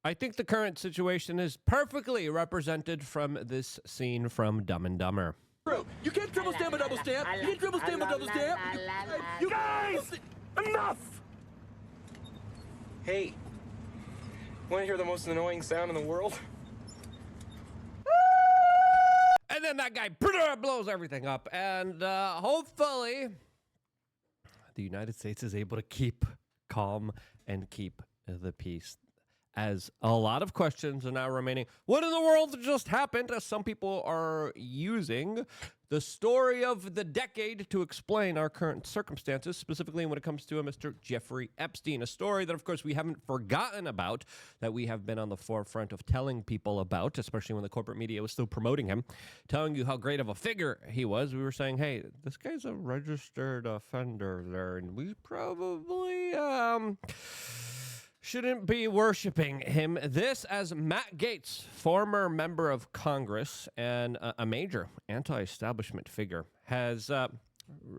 I think the current situation is perfectly represented from this scene from Dumb and Dumber. You can't triple stamp a double stamp. You can't triple stamp a double stamp. You guys, enough! Hey, want to hear the most annoying sound in the world? And then that guy blows everything up. And hopefully, the United States is able to keep calm and keep the peace. As a lot of questions are now remaining. What in the world just happened? As some people are using the story of the decade to explain our current circumstances, specifically when it comes to a Mr. Jeffrey Epstein, a story that, of course, we haven't forgotten about, that we have been on the forefront of telling people about, especially when the corporate media was still promoting him, telling you how great of a figure he was. We were saying, hey, this guy's a registered offender there, and we probably shouldn't be worshiping him. This as Matt Gaetz, former member of Congress and a major anti-establishment figure, has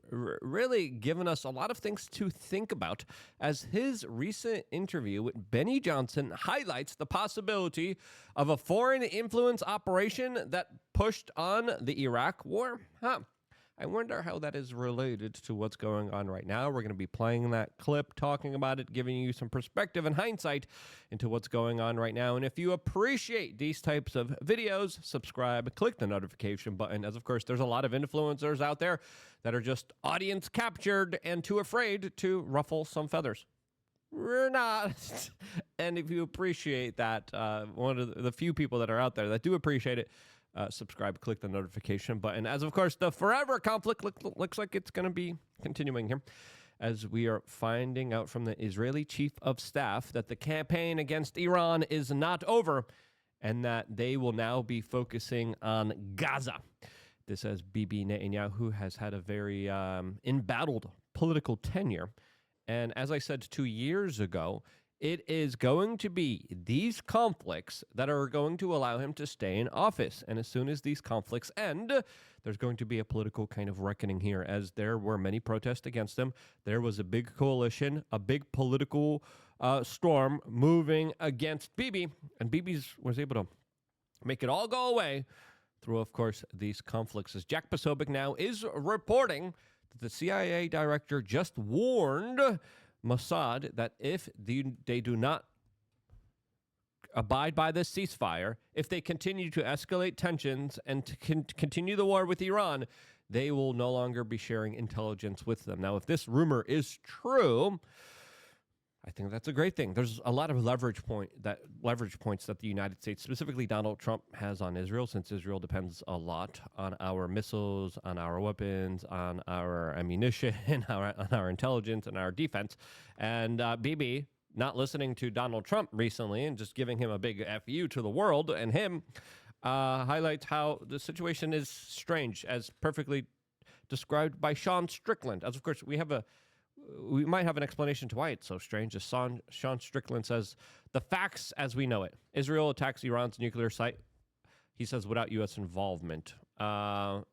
really given us a lot of things to think about, as his recent interview with Benny Johnson highlights the possibility of a foreign influence operation that pushed on the Iraq war. I wonder how that is related to what's going on right now. We're going to be playing that clip, talking about it, giving you some perspective and hindsight into what's going on right now. And if you appreciate these types of videos, subscribe, click the notification button, as of course there's a lot of influencers out there that are just audience captured and too afraid to ruffle some feathers. We're not. And if you appreciate that, one of the few people that are out there that do appreciate it, subscribe, click the notification button. As, of course, the forever conflict looks like it's going to be continuing here, as we are finding out from the Israeli chief of staff that the campaign against Iran is not over and that they will now be focusing on Gaza. This as Bibi Netanyahu has had a very embattled political tenure. And as I said 2 years ago, it is going to be these conflicts that are going to allow him to stay in office. And as soon as these conflicts end, there's going to be a political kind of reckoning here, as there were many protests against him. There was a big coalition, a big political storm moving against Bibi. And Bibi was able to make it all go away through, of course, these conflicts. As Jack Posobiec now is reporting that the CIA director just warned Mossad that if they do not abide by this ceasefire, if they continue to escalate tensions and to continue the war with Iran, they will no longer be sharing intelligence with them. Now, if this rumor is true, I think that's a great thing. There's a lot of leverage points that the United States, specifically Donald Trump, has on Israel, since Israel depends a lot on our missiles, on our weapons, on our ammunition, on our intelligence, and our defense. And Bibi, not listening to Donald Trump recently and just giving him a big FU to the world and him, highlights how the situation is strange, as perfectly described by Sean Strickland. As of course, we might have an explanation to why it's so strange. As Sean Strickland says, the facts as we know it. Israel attacks Iran's nuclear site, he says, without U.S. involvement. No,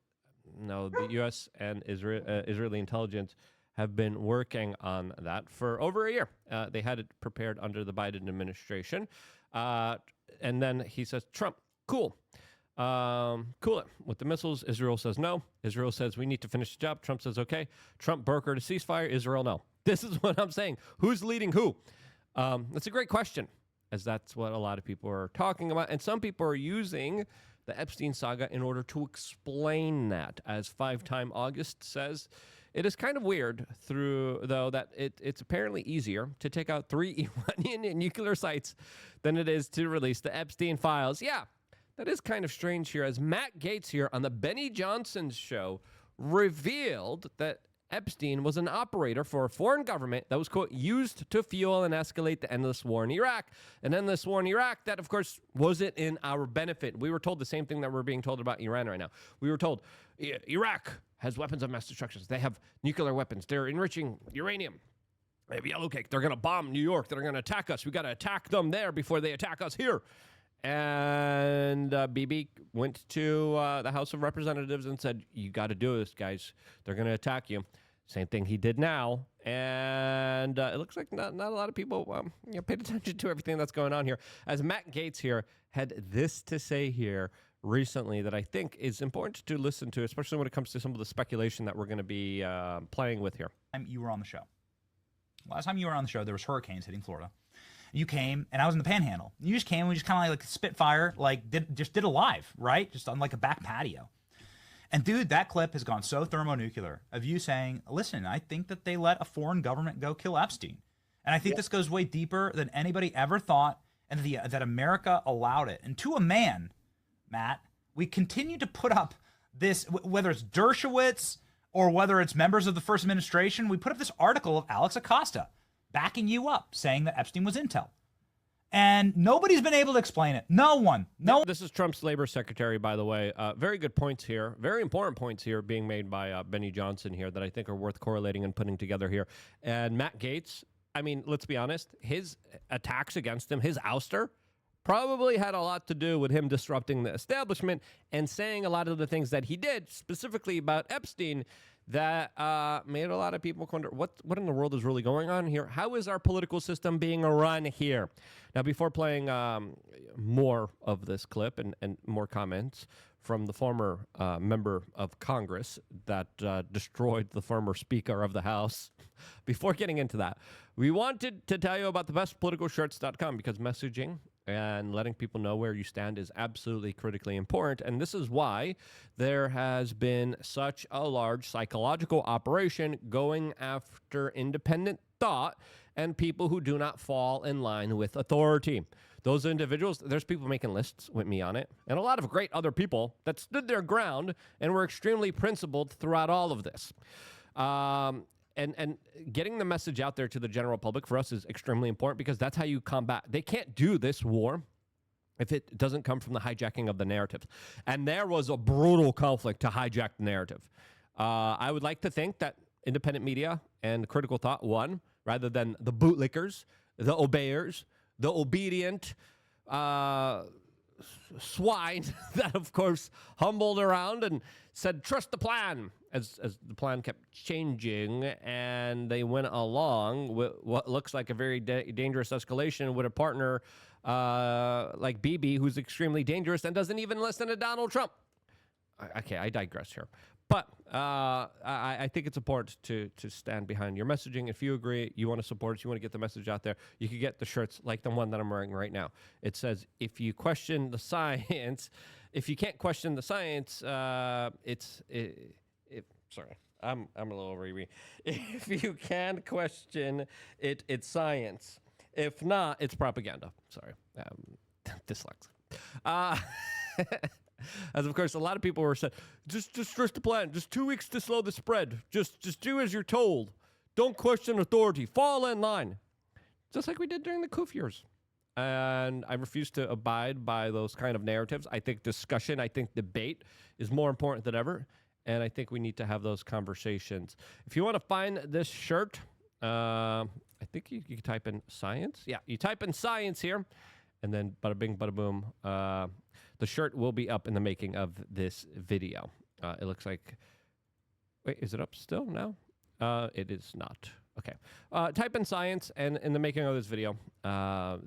the U.S. and Israeli intelligence have been working on that for over a year. They had it prepared under the Biden administration. And then he says, Trump, cool it with the missiles. Israel says no. Israel says we need to finish the job. Trump says okay. Trump brokered a ceasefire. Israel no. This is what I'm saying. Who's leading who? That's a great question, as that's what a lot of people are talking about. And some people are using the Epstein Saga in order to explain that. As 5-time August says, it is kind of weird, though, that it's apparently easier to take out 3 Iranian nuclear sites than it is to release the Epstein files. Yeah. That is kind of strange here, as Matt Gaetz here on the Benny Johnson show revealed that Epstein was an operator for a foreign government that was, quote, used to fuel and escalate the endless war in Iraq. An endless war in Iraq that, of course, wasn't in our benefit. We were told the same thing that we're being told about Iran right now. We were told Iraq has weapons of mass destruction. They have nuclear weapons. They're enriching uranium. They have yellow cake. They're going to bomb New York. They're going to attack us. We got to attack them there before they attack us here. And Bibi went to the House of Representatives and said, you got to do this, guys. They're going to attack you. Same thing he did now. And it looks like not a lot of people paid attention to everything that's going on here. As Matt Gaetz here had this to say here recently that I think is important to listen to, especially when it comes to some of the speculation that we're going to be playing with here. You were on the show. Last time you were on the show, there was hurricanes hitting Florida. You came, and I was in the Panhandle. You just came, and we just kind of like Spitfire, did a live, right? Just on like a back patio. And dude, that clip has gone so thermonuclear of you saying, listen, I think that they let a foreign government go kill Epstein. And I think this goes way deeper than anybody ever thought, and that America allowed it. And to a man, Matt, we continue to put up this, whether it's Dershowitz or whether it's members of the first administration, we put up this article of Alex Acosta backing you up, saying that Epstein was intel. And nobody's been able to explain it. No one. This is Trump's labor secretary, by the way. Very good points here. Very important points here being made by Benny Johnson here that I think are worth correlating and putting together here. And Matt Gaetz, I mean, let's be honest, his attacks against him, his ouster, probably had a lot to do with him disrupting the establishment and saying a lot of the things that he did, specifically about Epstein, that made a lot of people wonder, what in the world is really going on here? How is our political system being run here? Now, before playing more of this clip and more comments from the former member of Congress that destroyed the former Speaker of the House, before getting into that, we wanted to tell you about the bestpoliticalshirts.com because messaging and letting people know where you stand is absolutely critically important. And this is why there has been such a large psychological operation going after independent thought and people who do not fall in line with authority. Those individuals, there's people making lists with me on it, and a lot of great other people that stood their ground and were extremely principled throughout all of this. And getting the message out there to the general public for us is extremely important because that's how you combat. They can't do this war if it doesn't come from the hijacking of the narrative. And there was a brutal conflict to hijack the narrative. I would like to think that independent media and critical thought won rather than the bootlickers, the obeyers, the obedient swine that, of course, humbled around and said, trust the plan, as the plan kept changing, and they went along with what looks like a very dangerous escalation with a partner like Bibi, who's extremely dangerous and doesn't even listen to Donald Trump. Okay, I digress here. But I think it's important to stand behind your messaging. If you agree, you want to support us, you want to get the message out there, you can get the shirts like the one that I'm wearing right now. It says, if you question the science, if you can't question the science, sorry, I'm a little over. If you can question it, it's science. If not, it's propaganda. Sorry, dyslexic. As of course, a lot of people were saying, just trust the plan. Just 2 weeks to slow the spread. Just do as you're told. Don't question authority. Fall in line. Just like we did during the Kuf years. And I refuse to abide by those kind of narratives. I think discussion, I think debate is more important than ever. And I think we need to have those conversations. If you want to find this shirt, I think you can type in science. Yeah, you type in science here. And then bada bing, bada boom. The shirt will be up in the making of this video. It looks like... Wait, is it up still now? It is not. Okay. Type in science, and in the making of this video,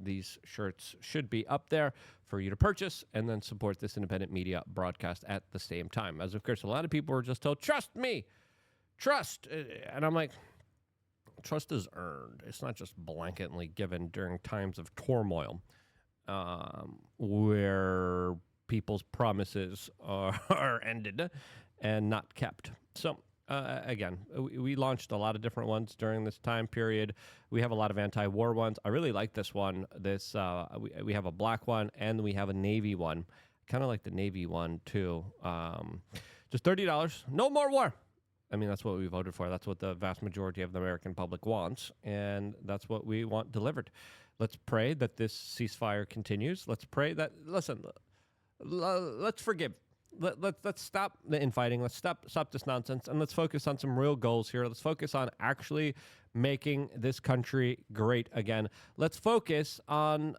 these shirts should be up there for you to purchase and then support this independent media broadcast at the same time. As of course, a lot of people were just told, trust me. Trust. And I'm like, trust is earned. It's not just blanketly given during times of turmoil. Where people's promises are ended and not kept. So, again, we launched a lot of different ones during this time period. We have a lot of anti-war ones. I really like this one. We have a black one and we have a navy one. Kind of like the navy one, too. Just $30. No more war. I mean, that's what we voted for. That's what the vast majority of the American public wants. And that's what we want delivered. Let's pray that this ceasefire continues. Let's pray that, listen, let's forgive. Let's stop the infighting. Let's stop this nonsense. And let's focus on some real goals here. Let's focus on actually making this country great again. Let's focus on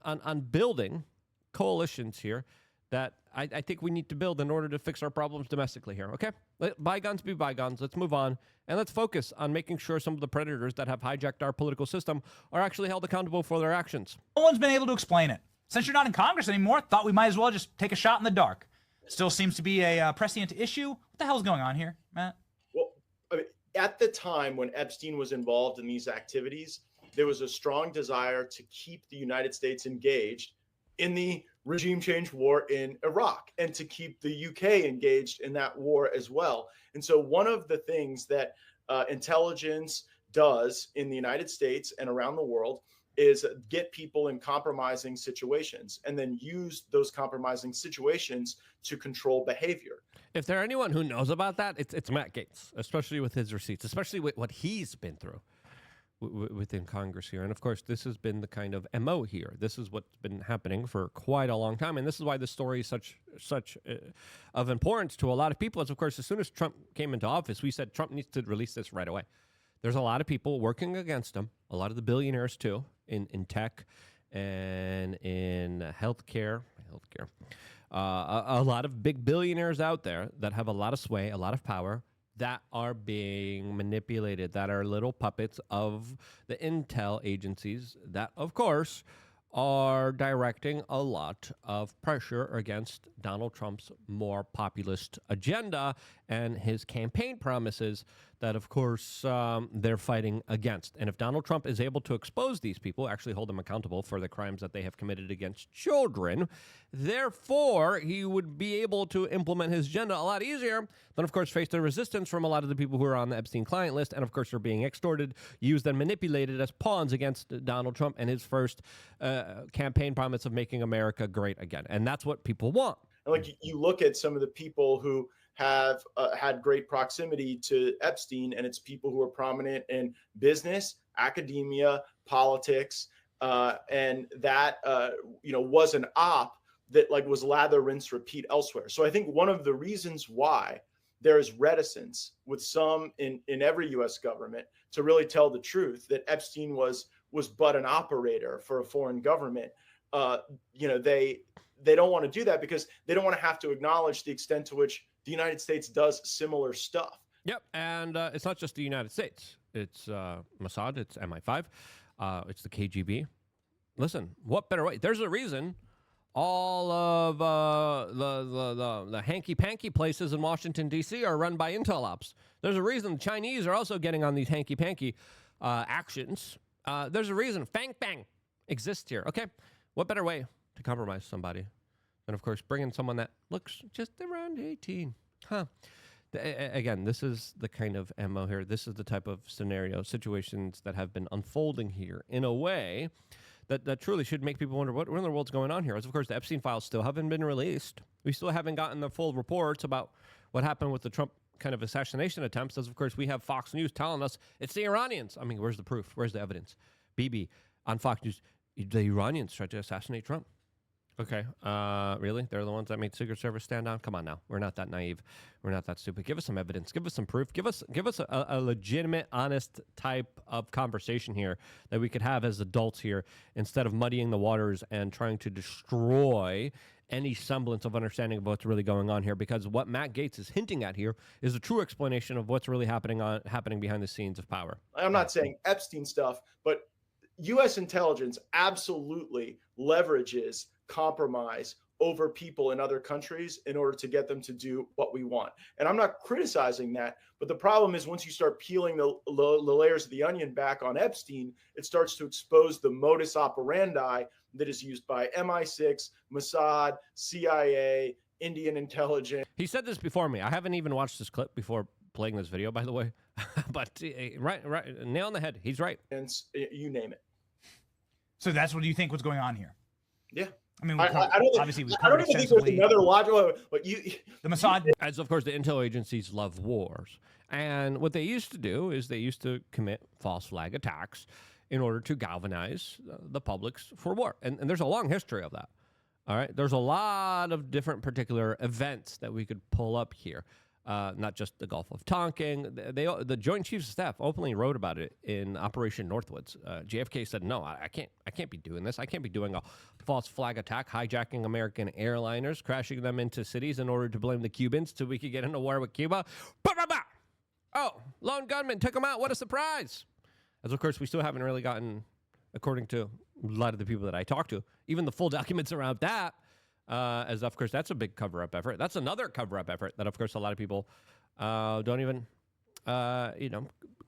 building coalitions here that I think we need to build in order to fix our problems domestically here, okay? Let bygones be bygones. Let's move on, and let's focus on making sure some of the predators that have hijacked our political system are actually held accountable for their actions. No one's been able to explain it. Since you're not in Congress anymore, thought we might as well just take a shot in the dark. Still seems to be a prescient issue. What the hell's going on here, Matt? Well, I mean, at the time when Epstein was involved in these activities, there was a strong desire to keep the United States engaged in the regime change war in Iraq and to keep the UK engaged in that war as well. And so one of the things that intelligence does in the United States and around the world is get people in compromising situations and then use those compromising situations to control behavior. If there anyone who knows about that, it's Matt Gaetz, especially with his receipts, especially with what he's been through within Congress here. And of course, this has been the kind of MO here. This is what's been happening for quite a long time. And this is why this story is such of importance to a lot of people. Is, of course, as soon as Trump came into office, we said Trump needs to release this right away. There's a lot of people working against him, a lot of the billionaires too, in tech and in healthcare. A lot of big billionaires out there that have a lot of sway, a lot of power, that are being manipulated, that are little puppets of the intel agencies that, of course, are directing a lot of pressure against Donald Trump's more populist agenda and his campaign promises that, of course, they're fighting against. And if Donald Trump is able to expose these people, actually hold them accountable for the crimes that they have committed against children, therefore, he would be able to implement his agenda a lot easier than, of course, face the resistance from a lot of the people who are on the Epstein client list and, of course, are being extorted, used, and manipulated as pawns against Donald Trump and his first campaign promise of making America great again. And that's what people want. Like, you look at some of the people who have had great proximity to Epstein, and it's people who are prominent in business, academia, politics, and that was an op that was lather, rinse, repeat elsewhere. So I think one of the reasons why there is reticence with some in every U.S. government to really tell the truth that Epstein was but an operator for a foreign government. They don't want to do that because they don't want to have to acknowledge the extent to which the United States does similar stuff. Yep, and it's not just the United States. It's Mossad, it's MI5, it's the KGB. Listen, what better way? There's a reason all of the hanky-panky places in Washington, D.C. are run by intel ops. There's a reason the Chinese are also getting on these hanky-panky actions. There's a reason Fang Bang exists here. Okay, what better way to compromise somebody than, of course, bringing someone that looks just around 18? Again, this is the kind of MO here. This is the type of scenario, situations that have been unfolding here in a way that truly should make people wonder what in the world's going on here. As, of course, the Epstein files still haven't been released. We still haven't gotten the full reports about what happened with the Trump kind of assassination attempts. As, of course, we have Fox News telling us it's the Iranians. I mean, where's the proof? Where's the evidence? BB on Fox News, the Iranians tried to assassinate Trump. Okay, really? They're the ones that made Secret Service stand down? Come on now. We're not that naive. We're not that stupid. Give us some evidence. Give us some proof. Give us a legitimate, honest type of conversation here that we could have as adults here instead of muddying the waters and trying to destroy any semblance of understanding of what's really going on here, because what Matt Gaetz is hinting at here is a true explanation of what's really happening behind the scenes of power. I'm not saying Epstein stuff, but U.S. intelligence absolutely leverages compromise over people in other countries in order to get them to do what we want. And I'm not criticizing that, but the problem is once you start peeling the layers of the onion back on Epstein, it starts to expose the modus operandi that is used by MI6, Mossad, CIA, Indian intelligence. He said this before me. I haven't even watched this clip before playing this video, by the way. But right, nail on the head. He's right. And you name it. So that's what you think was going on here? Yeah. I mean, I don't even think there's another logical. But the Mossad, as of course, the intel agencies love wars, and what they used to do is they used to commit false flag attacks in order to galvanize the publics for war, and there's a long history of that. All right, there's a lot of different particular events that we could pull up here. not just the Gulf of Tonkin. The Joint Chiefs of Staff openly wrote about it in Operation Northwoods. JFK said, "No, I can't be doing this. I can't be doing a false flag attack, hijacking American airliners, crashing them into cities in order to blame the Cubans so we could get into war with Cuba." Bah! Oh, lone gunman took him out. What a surprise! As of course, we still haven't really gotten, according to a lot of the people that I talked to, even the full documents around that. As of course, that's a big cover-up effort. That's another cover-up effort that, of course, a lot of people don't even,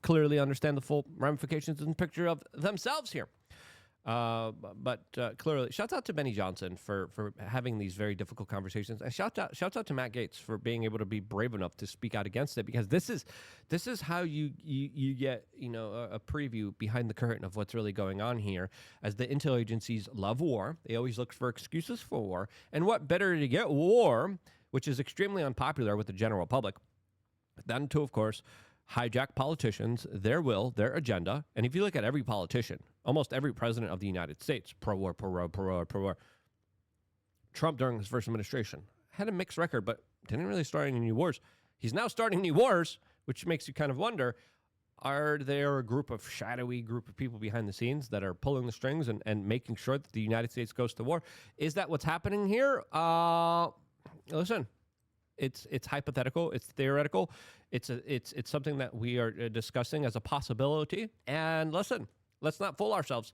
clearly understand the full ramifications and picture of themselves here. But clearly, shouts out to Benny Johnson for having these very difficult conversations, and shouts out to Matt Gaetz for being able to be brave enough to speak out against it, because this is how you get a preview behind the curtain of what's really going on here. As the intel agencies love war, they always look for excuses for war, and what better to get war, which is extremely unpopular with the general public, than to, of course, hijack politicians, their will, their agenda. And if you look at every politician, almost every president of the United States, pro-war. Trump, during his first administration, had a mixed record, but didn't really start any new wars. He's now starting new wars, which makes you kind of wonder, are there a shadowy group of people behind the scenes that are pulling the strings and making sure that the United States goes to war? Is that what's happening here? Listen, it's hypothetical, it's theoretical, it's something that we are discussing as a possibility. And listen, let's not fool ourselves.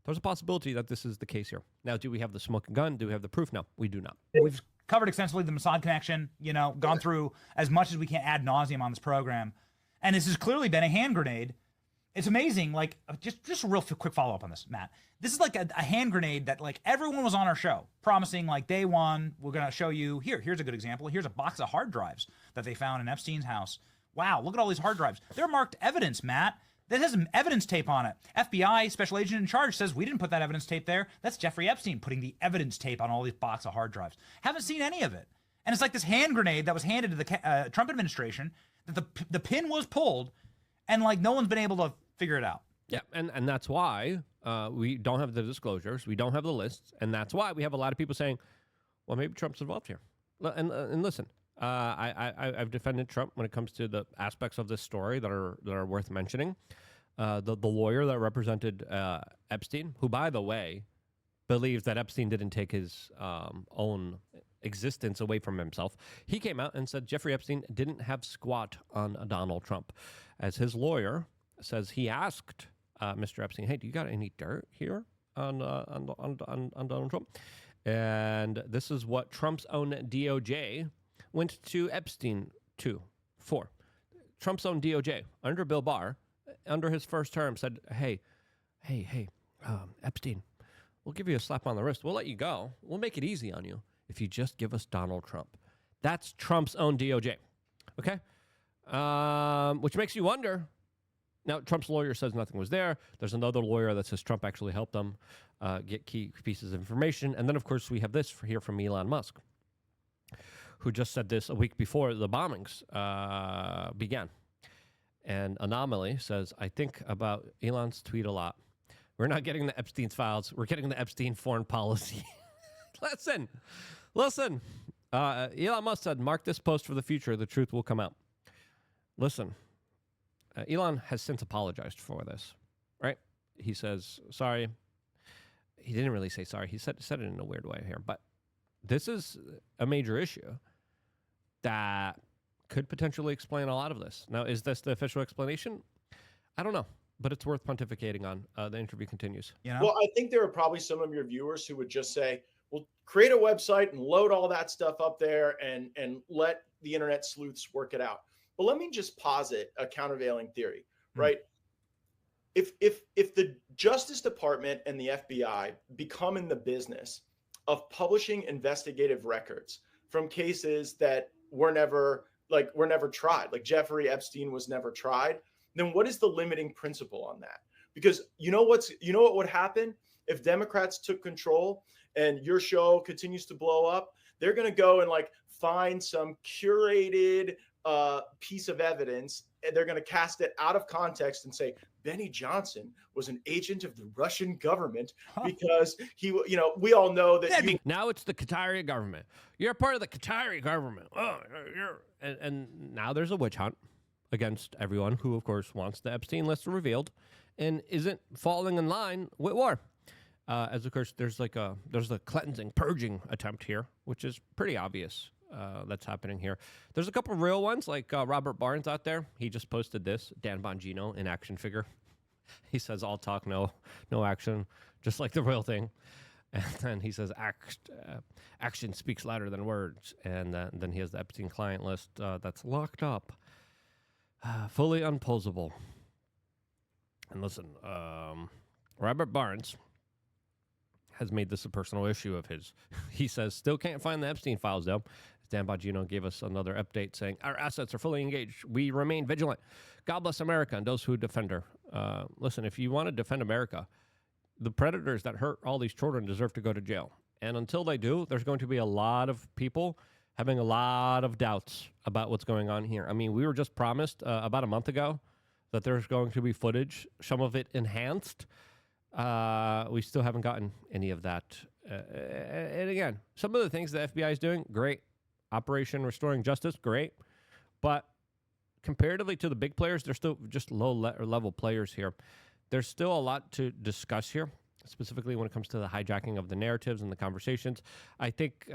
There's a possibility that this is the case here. Now, do we have the smoking gun? Do we have the proof? No, we do not. We've covered extensively the Mossad connection, gone through as much as we can ad nauseum on this program. And this has clearly been a hand grenade. It's amazing. Like, just a real quick follow-up on this, Matt. This is like a hand grenade that, like, everyone was on our show promising, like, day one, we're going to show you, here's a good example. Here's a box of hard drives that they found in Epstein's house. Wow, look at all these hard drives. They're marked evidence, Matt. That has some evidence tape on it. FBI special agent in charge says we didn't put that evidence tape there. That's Jeffrey Epstein putting the evidence tape on all these box of hard drives. Haven't seen any of it. And it's like this hand grenade that was handed to the Trump administration, that the pin was pulled, and, like, no one's been able to figure it out. Yeah, and that's why we don't have the disclosures, we don't have the lists, and that's why we have a lot of people saying, well, maybe Trump's involved here. And listen, I've defended Trump when it comes to the aspects of this story that are worth mentioning. The lawyer that represented Epstein, who, by the way, believes that Epstein didn't take his own existence away from himself, he came out and said Jeffrey Epstein didn't have squat on Donald Trump. As his lawyer says, he asked Mr. Epstein, "Hey, do you got any dirt here on Donald Trump?" And this is what Trump's own DOJ went to Epstein for. Trump's own DOJ, under Bill Barr, under his first term, said, hey, Epstein, we'll give you a slap on the wrist. We'll let you go. We'll make it easy on you if you just give us Donald Trump. That's Trump's own DOJ. Okay? Which makes you wonder. Now, Trump's lawyer says nothing was there. There's another lawyer that says Trump actually helped them get key pieces of information. And then, of course, we have this here from Elon Musk, who just said this a week before the bombings began. And Anomaly says, I think about Elon's tweet a lot. We're not getting the Epstein's files. We're getting the Epstein foreign policy. Listen. Elon Musk said, mark this post for the future. The truth will come out. Listen. Elon has since apologized for this, right? He says, sorry. He didn't really say sorry. He said it in a weird way here. But this is a major issue that could potentially explain a lot of this. Now, is this the official explanation? I don't know, but it's worth pontificating on. The interview continues. Well, I think there are probably some of your viewers who would just say, well, create a website and load all that stuff up there and let the internet sleuths work it out. But let me just posit a countervailing theory, right? If the Justice Department and the FBI become in the business of publishing investigative records from cases that were never tried, like Jeffrey Epstein was never tried, then what is the limiting principle on that? Because you know what would happen if Democrats took control and your show continues to blow up? They're going to go and, like, find some curated piece of evidence they're going to cast it out of context and say Benny Johnson was an agent of the Russian government because he, you know, we all know that. Now it's the Qatari government. You're part of the Qatari government. Oh, and now there's a witch hunt against everyone who, of course, wants the Epstein list revealed and isn't falling in line with war. As of course, there's a cleansing, purging attempt here, which is pretty obvious. That's happening here. There's a couple of real ones, like Robert Barnes out there. He just posted this, Dan Bongino in action figure. He says, all talk, no action, just like the real thing. And then he says, action speaks louder than words. And then he has the Epstein client list that's locked up, fully unposable. And listen, Robert Barnes has made this a personal issue of his. He says, still can't find the Epstein files, though. Dan Bongino gave us another update saying, our assets are fully engaged. We remain vigilant. God bless America and those who defend her. Listen, if you want to defend America, the predators that hurt all these children deserve to go to jail. And until they do, there's going to be a lot of people having a lot of doubts about what's going on here. I mean, we were just promised about a month ago that there's going to be footage, some of it enhanced. We still haven't gotten any of that. And again, some of the things the FBI is doing, great. Operation Restoring Justice, great. But comparatively to the big players, they're still just low-level players here. There's still a lot to discuss here, specifically when it comes to the hijacking of the narratives and the conversations. I think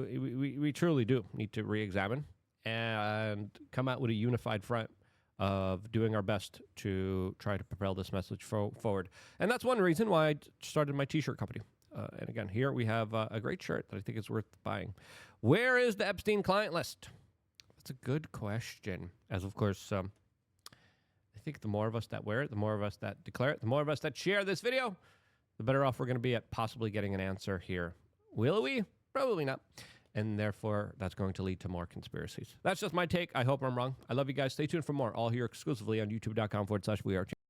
we truly do need to re-examine and come out with a unified front of doing our best to try to propel this message forward. And that's one reason why I started my t-shirt company. And again, here we have a great shirt that I think is worth buying. Where is the Epstein client list? That's a good question. As of course, I think the more of us that wear it, the more of us that declare it, the more of us that share this video, the better off we're going to be at possibly getting an answer here. Will we? Probably not. And therefore, that's going to lead to more conspiracies. That's just my take. I hope I'm wrong. I love you guys. Stay tuned for more. All here exclusively on youtube.com/wearechannel.